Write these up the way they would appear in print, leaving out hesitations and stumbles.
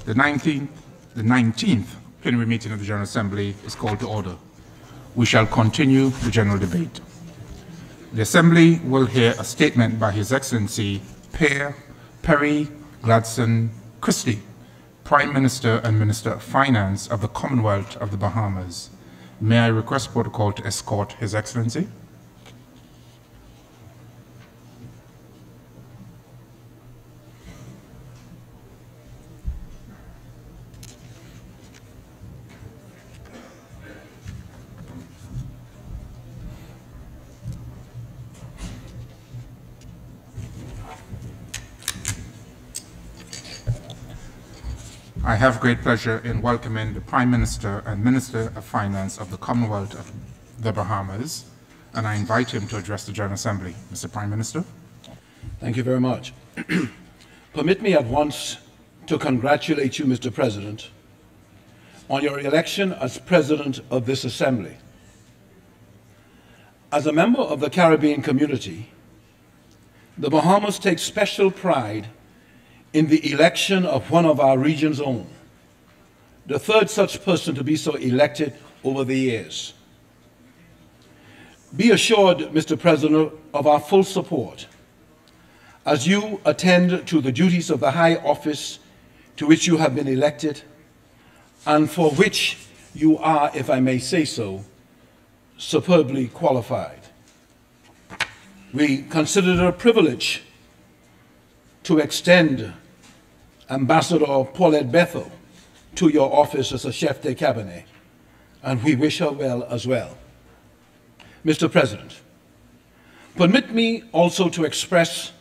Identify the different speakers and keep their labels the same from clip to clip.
Speaker 1: The 19th plenary meeting of the General Assembly is called to order. We shall continue the general debate. The Assembly will hear a statement by His Excellency Perry Gladstone Christie, Prime Minister and Minister of Finance of the Commonwealth of the Bahamas. May I request protocol to escort His Excellency? I have great pleasure in welcoming the Prime Minister and Minister of Finance of the Commonwealth of the Bahamas, and I invite him to address the General Assembly. Mr. Prime Minister.
Speaker 2: Thank you very much. Permit me at once to congratulate you, Mr. President, on your election as President of this Assembly. As a member of the Caribbean community, the Bahamas take special pride in the election of one of our region's own, the third such person to be so elected over the years. Be assured, Mr. President, of our full support as you attend to the duties of the high office to which you have been elected and for which you are, if I may say so, superbly qualified. We consider it a privilege to extend Ambassador Paulette Bethel to your office as a chef de cabinet, and we wish her well as well. Mr. President, permit me also to express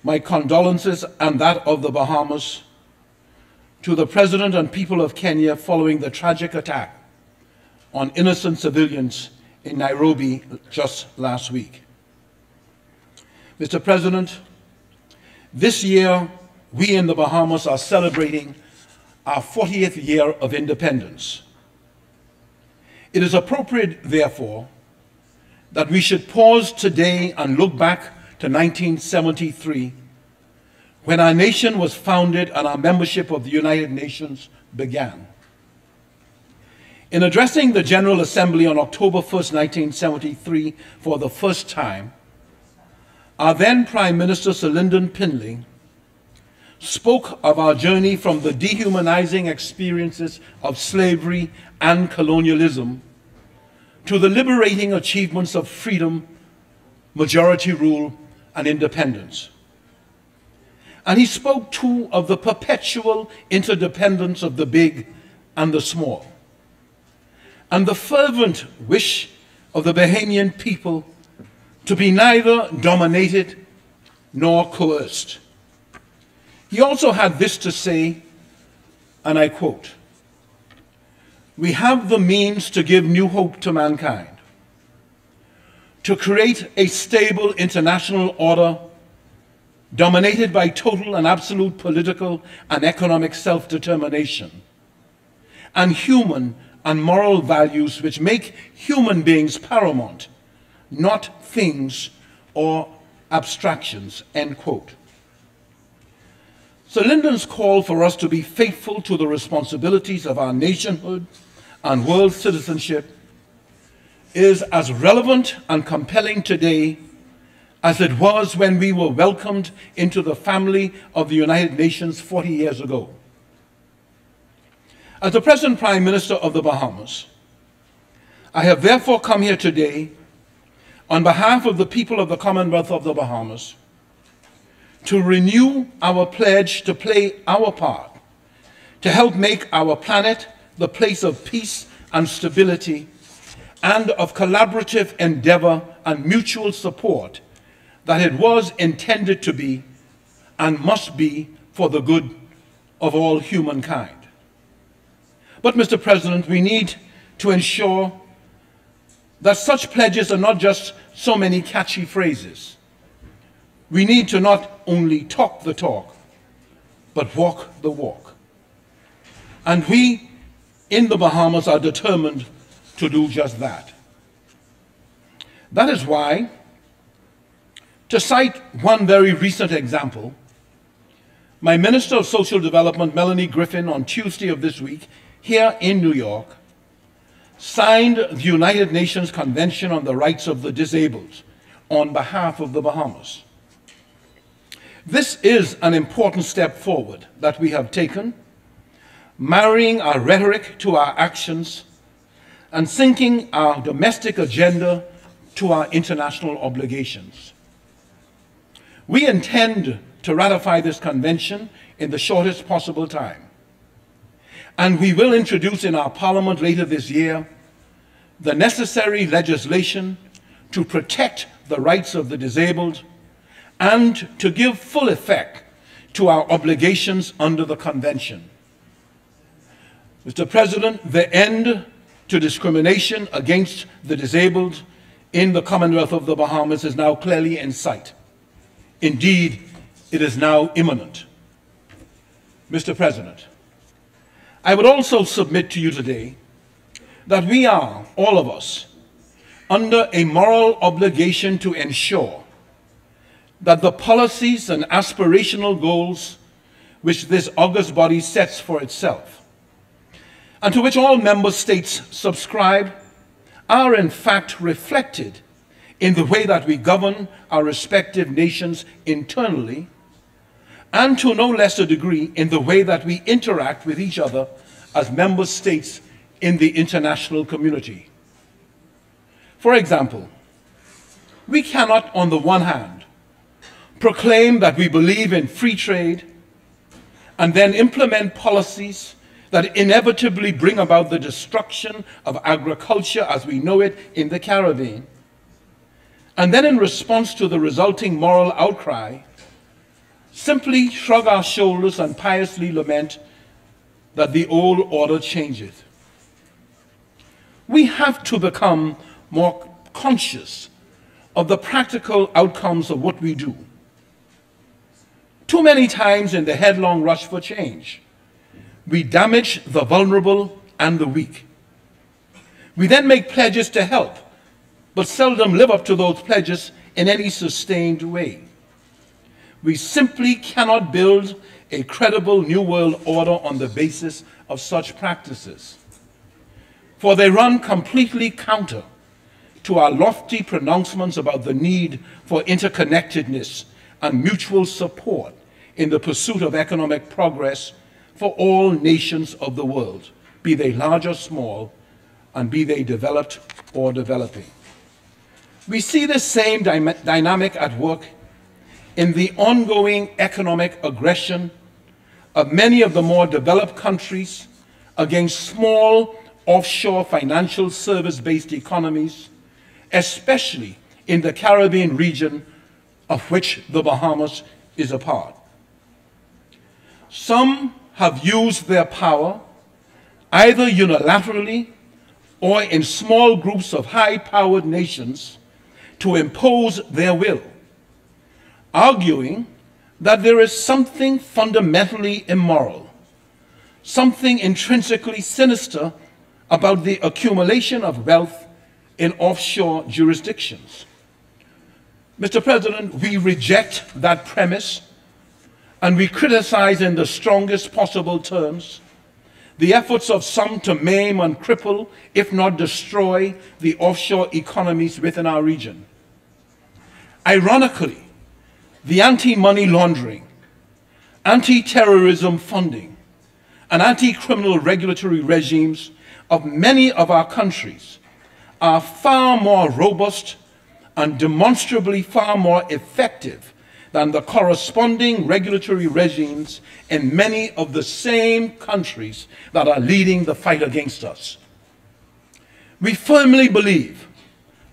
Speaker 2: my condolences and that of the Bahamas to the President and people of Kenya following the tragic attack on innocent civilians in Nairobi just last week. Mr. President, this year, we in the Bahamas are celebrating our 40th year of independence. It is appropriate, therefore, that we should pause today and look back to 1973, when our nation was founded and our membership of the United Nations began. In addressing the General Assembly on October 1st, 1973, for the first time, our then Prime Minister, Sir Lyndon Pinley, spoke of our journey from the dehumanizing experiences of slavery and colonialism to the liberating achievements of freedom, majority rule, and independence. And he spoke too of the perpetual interdependence of the big and the small, and the fervent wish of the Bahamian people to be neither dominated nor coerced. He also had this to say, and I quote, "We have the means to give new hope to mankind, to create a stable international order dominated by total and absolute political and economic self-determination, and human and moral values which make human beings paramount, not things or abstractions," end quote. Sir Lyndon's call for us to be faithful to the responsibilities of our nationhood and world citizenship is as relevant and compelling today as it was when we were welcomed into the family of the United Nations 40 years ago. As the present Prime Minister of the Bahamas, I have therefore come here today on behalf of the people of the Commonwealth of the Bahamas to renew our pledge to play our part, to help make our planet the place of peace and stability, and of collaborative endeavor and mutual support that it was intended to be and must be for the good of all humankind. But, Mr. President, we need to ensure that such pledges are not just so many catchy phrases. We need to not only talk the talk, but walk the walk. And we in the Bahamas are determined to do just that. That is why, to cite one very recent example, My Minister of Social Development, Melanie Griffin, on Tuesday of this week, here in New York, signed the United Nations Convention on the Rights of the Disabled on behalf of the Bahamas. This is an important step forward that we have taken, marrying our rhetoric to our actions and syncing our domestic agenda to our international obligations. We intend to ratify this convention in the shortest possible time, and we will introduce in our Parliament later this year the necessary legislation to protect the rights of the disabled and to give full effect to our obligations under the convention. Mr. President, the end to discrimination against the disabled in the Commonwealth of the Bahamas is now clearly in sight. Indeed, it is now imminent. Mr. President, I would also submit to you today that we are, all of us, under a moral obligation to ensure that the policies and aspirational goals which this august body sets for itself, and to which all member states subscribe, are in fact reflected in the way that we govern our respective nations internally, and to no lesser degree in the way that we interact with each other as member states in the international community. For example, we cannot, on the one hand, proclaim that we believe in free trade and then implement policies that inevitably bring about the destruction of agriculture as we know it in the Caribbean, and then in response to the resulting moral outcry, simply shrug our shoulders and piously lament that the old order changeth. We have to become more conscious of the practical outcomes of what we do. Too many times in the headlong rush for change, we damage the vulnerable and the weak. We then make pledges to help, but seldom live up to those pledges in any sustained way. We simply cannot build a credible New World Order on the basis of such practices, for they run completely counter to our lofty pronouncements about the need for interconnectedness and mutual support in the pursuit of economic progress for all nations of the world, be they large or small, and be they developed or developing. We see the same dynamic at work in the ongoing economic aggression of many of the more developed countries against small offshore financial service-based economies, especially in the Caribbean region of which the Bahamas is a part. Some have used their power, either unilaterally or in small groups of high-powered nations, to impose their will, arguing that there is something fundamentally immoral, something intrinsically sinister about the accumulation of wealth in offshore jurisdictions. Mr. President, we reject that premise, and we criticize in the strongest possible terms the efforts of some to maim and cripple, if not destroy, the offshore economies within our region. Ironically, the anti-money laundering, anti-terrorism funding, and anti-criminal regulatory regimes of many of our countries are far more robust and demonstrably far more effective than the corresponding regulatory regimes in many of the same countries that are leading the fight against us. We firmly believe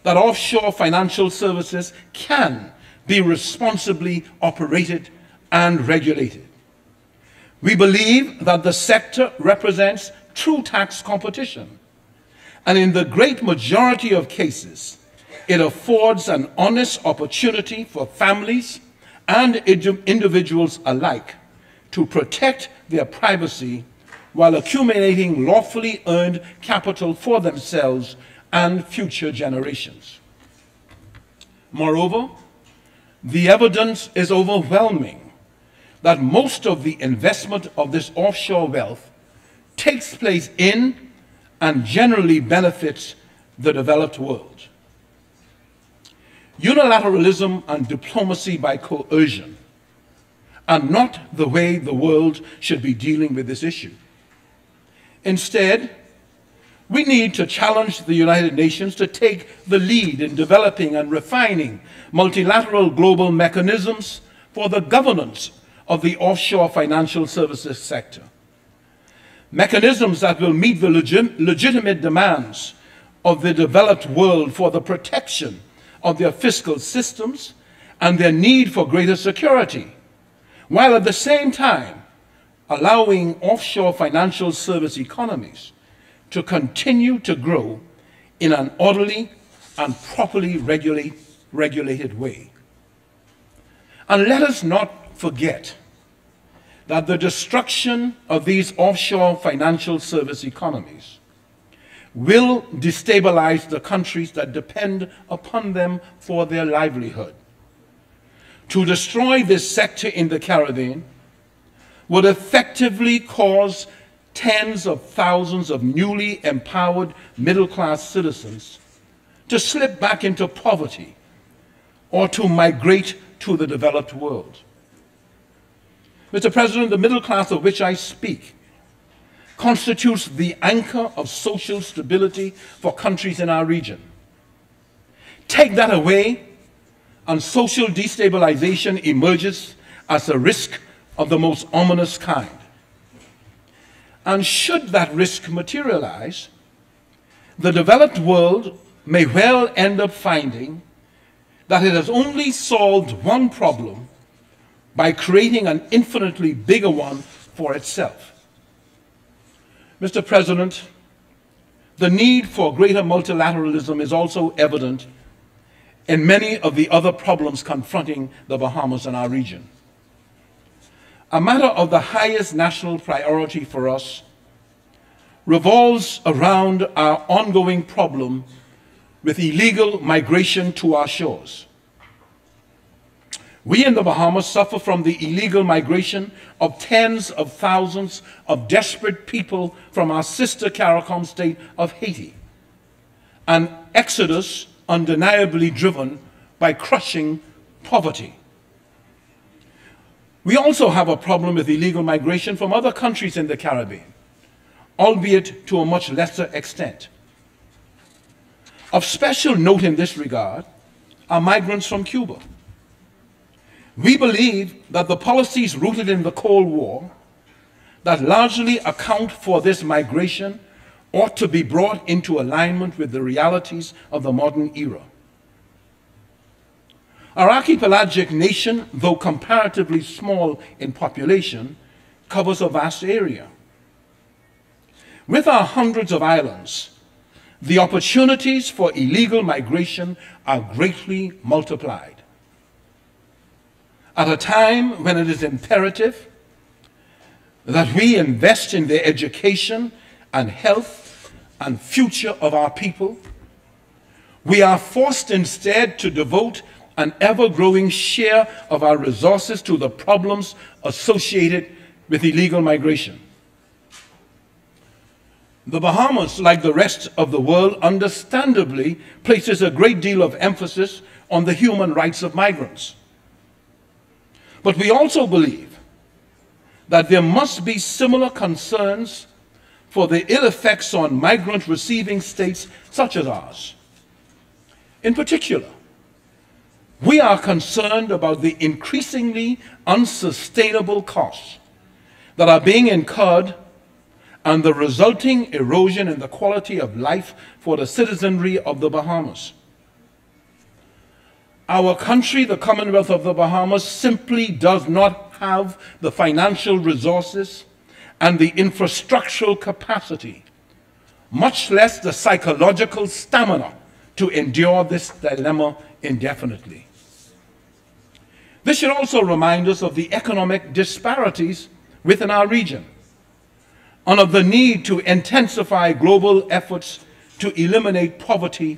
Speaker 2: that offshore financial services can be responsibly operated and regulated. We believe that the sector represents true tax competition, and in the great majority of cases, it affords an honest opportunity for families and individuals alike to protect their privacy while accumulating lawfully earned capital for themselves and future generations. Moreover, the evidence is overwhelming that most of the investment of this offshore wealth takes place in and generally benefits the developed world. Unilateralism and diplomacy by coercion are not the way the world should be dealing with this issue. Instead, we need to challenge the United Nations to take the lead in developing and refining multilateral global mechanisms for the governance of the offshore financial services sector. Mechanisms that will meet the legitimate demands of the developed world for the protection of their fiscal systems and their need for greater security, while at the same time allowing offshore financial service economies to continue to grow in an orderly and properly regulated way. And let us not forget that the destruction of these offshore financial service economies will destabilize the countries that depend upon them for their livelihood. To destroy this sector in the Caribbean would effectively cause tens of thousands of newly empowered middle-class citizens to slip back into poverty or to migrate to the developed world. Mr. President, the middle class of which I speak constitutes the anchor of social stability for countries in our region. Take that away, and social destabilization emerges as a risk of the most ominous kind. And should that risk materialize, the developed world may well end up finding that it has only solved one problem by creating an infinitely bigger one for itself. Mr. President, the need for greater multilateralism is also evident in many of the other problems confronting the Bahamas and our region. A matter of the highest national priority for us revolves around our ongoing problem with illegal migration to our shores. We in the Bahamas suffer from the illegal migration of tens of thousands of desperate people from our sister CARICOM state of Haiti, an exodus undeniably driven by crushing poverty. We also have a problem with illegal migration from other countries in the Caribbean, albeit to a much lesser extent. Of special note in this regard are migrants from Cuba. We believe that the policies rooted in the Cold War that largely account for this migration ought to be brought into alignment with the realities of the modern era. Our archipelagic nation, though comparatively small in population, covers a vast area. With our hundreds of islands, the opportunities for illegal migration are greatly multiplied. At a time when it is imperative that we invest in the education and health and future of our people, we are forced instead to devote an ever-growing share of our resources to the problems associated with illegal migration. The Bahamas, like the rest of the world, understandably places a great deal of emphasis on the human rights of migrants. But we also believe that there must be similar concerns for the ill effects on migrant-receiving states such as ours. In particular, we are concerned about the increasingly unsustainable costs that are being incurred and the resulting erosion in the quality of life for the citizenry of the Bahamas. Our country, the Commonwealth of the Bahamas, simply does not have the financial resources and the infrastructural capacity, much less the psychological stamina, to endure this dilemma indefinitely. This should also remind us of the economic disparities within our region and of the need to intensify global efforts to eliminate poverty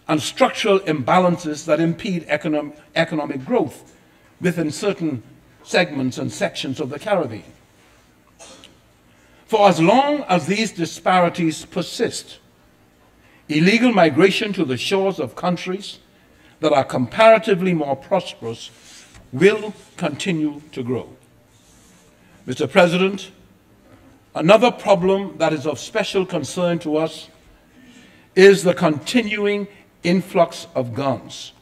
Speaker 2: and structural imbalances that impede economic growth within certain segments and sections of the Caribbean. For as long as these disparities persist, illegal migration to the shores of countries that are comparatively more prosperous will continue to grow. Mr. President, another problem that is of special concern to us is the continuing influx of guns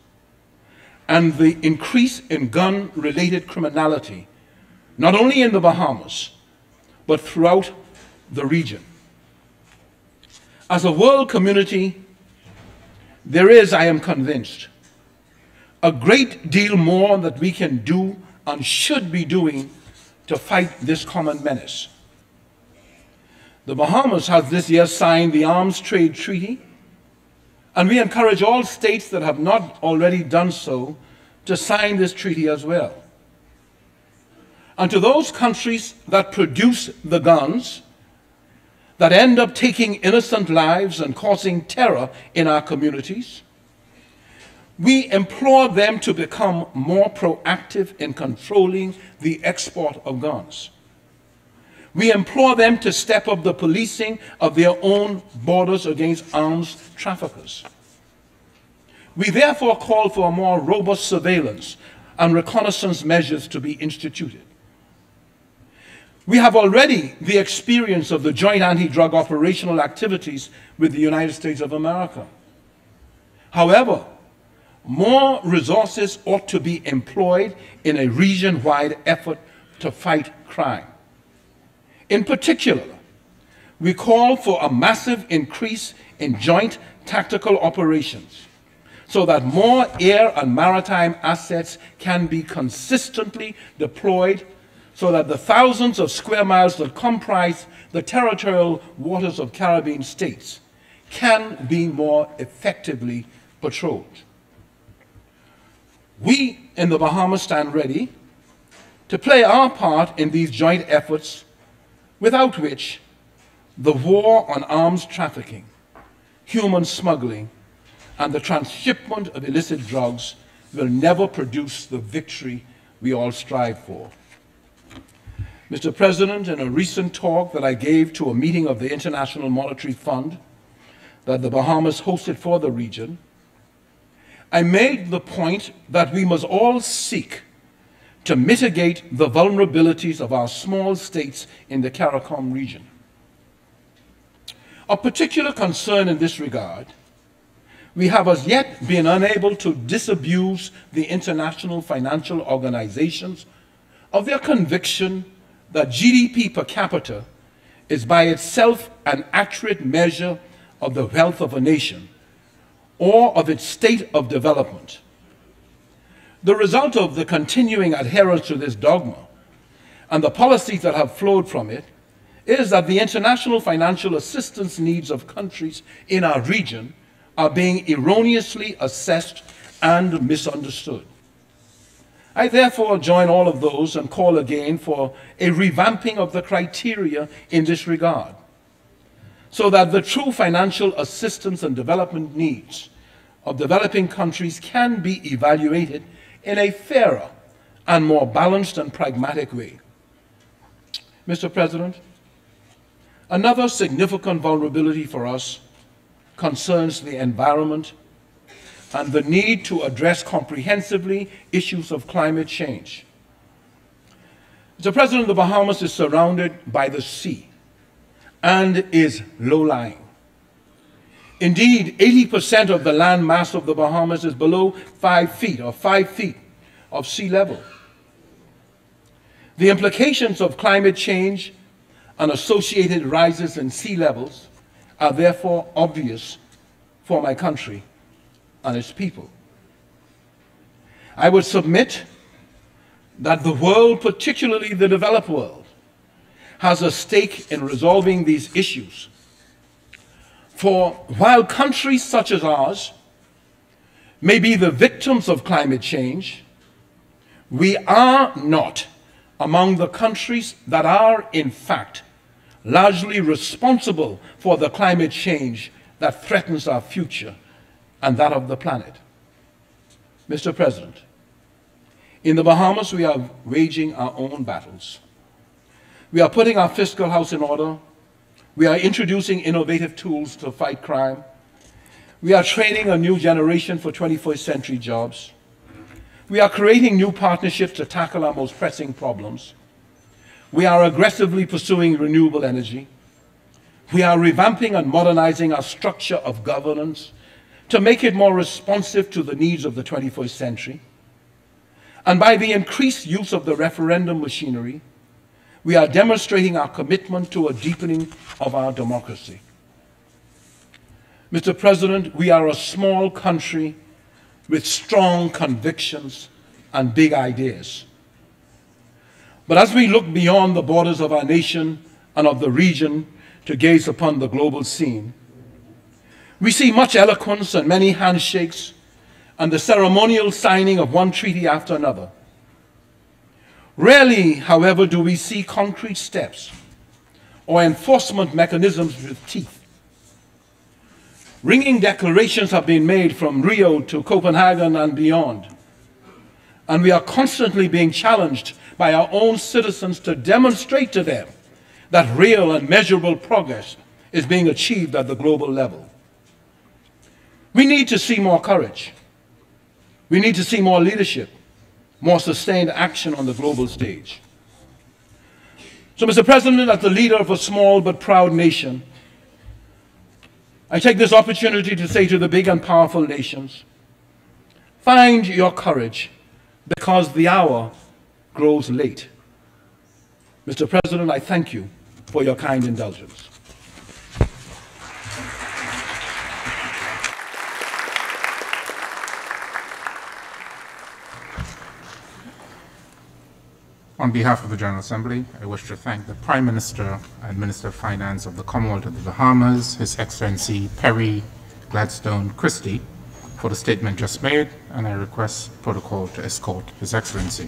Speaker 2: and the increase in gun-related criminality, not only in the Bahamas, but throughout the region. As a world community, there is, I am convinced, a great deal more that we can do and should be doing to fight this common menace. The Bahamas has this year signed the Arms Trade Treaty, and we encourage all states that have not already done so to sign this treaty as well. And to those countries that produce the guns that end up taking innocent lives and causing terror in our communities, we implore them to become more proactive in controlling the export of guns. We implore them to step up the policing of their own borders against arms traffickers. We therefore call for a more robust surveillance and reconnaissance measures to be instituted. We have already the experience of the joint anti-drug operational activities with the United States of America. However, more resources ought to be employed in a region-wide effort to fight crime. In particular, we call for a massive increase in joint tactical operations so that more air and maritime assets can be consistently deployed so that the thousands of square miles that comprise the territorial waters of Caribbean states can be more effectively patrolled. We in the Bahamas stand ready to play our part in these joint efforts, without which the war on arms trafficking, human smuggling, and the transshipment of illicit drugs will never produce the victory we all strive for. Mr. President, in a recent talk that I gave to a meeting of the International Monetary Fund that the Bahamas hosted for the region, I made the point that we must all seek to mitigate the vulnerabilities of our small states in the CARICOM region. Of particular concern in this regard, we have as yet been unable to disabuse the international financial organizations of their conviction that GDP per capita is by itself an accurate measure of the wealth of a nation or of its state of development. The result of the continuing adherence to this dogma and the policies that have flowed from it is that the international financial assistance needs of countries in our region are being erroneously assessed and misunderstood. I therefore join all of those and call again for a revamping of the criteria in this regard, so that the true financial assistance and development needs of developing countries can be evaluated in a fairer and more balanced and pragmatic way. Mr. President, another significant vulnerability for us concerns the environment and the need to address comprehensively issues of climate change. Mr. President, the Bahamas is surrounded by the sea and is low-lying. Indeed, 80% of the land mass of the Bahamas is below 5 feet or 5 feet of sea level. The implications of climate change and associated rises in sea levels are therefore obvious for my country and its people. I would submit that the world, particularly the developed world, has a stake in resolving these issues. For while countries such as ours may be the victims of climate change, we are not among the countries that are, in fact, largely responsible for the climate change that threatens our future and that of the planet. Mr. President, In the Bahamas, we are waging our own battles. We are putting our fiscal house in order. We are introducing innovative tools to fight crime. We are training a new generation for 21st century jobs. We are creating new partnerships to tackle our most pressing problems. We are aggressively pursuing renewable energy. We are revamping and modernizing our structure of governance to make it more responsive to the needs of the 21st century. And by the increased use of the referendum machinery, we are demonstrating our commitment to a deepening of our democracy. Mr. President, we are a small country with strong convictions and big ideas. But as we look beyond the borders of our nation and of the region to gaze upon the global scene, we see much eloquence and many handshakes and the ceremonial signing of one treaty after another. Rarely, however, do we see concrete steps or enforcement mechanisms with teeth. Ringing declarations have been made from Rio to Copenhagen and beyond, and we are constantly being challenged by our own citizens to demonstrate to them that real and measurable progress is being achieved at the global level. We need to see more courage. We need to see more leadership, more sustained action on the global stage. So, Mr. President, as the leader of a small but proud nation, I take this opportunity to say to the big and powerful nations, find your courage because the hour grows late. Mr. President, I thank you for your kind indulgence.
Speaker 1: On behalf of the General Assembly, I wish to thank the Prime Minister and Minister of Finance of the Commonwealth of the Bahamas, His Excellency Perry Gladstone Christie, for the statement just made, and I request protocol to escort His Excellency.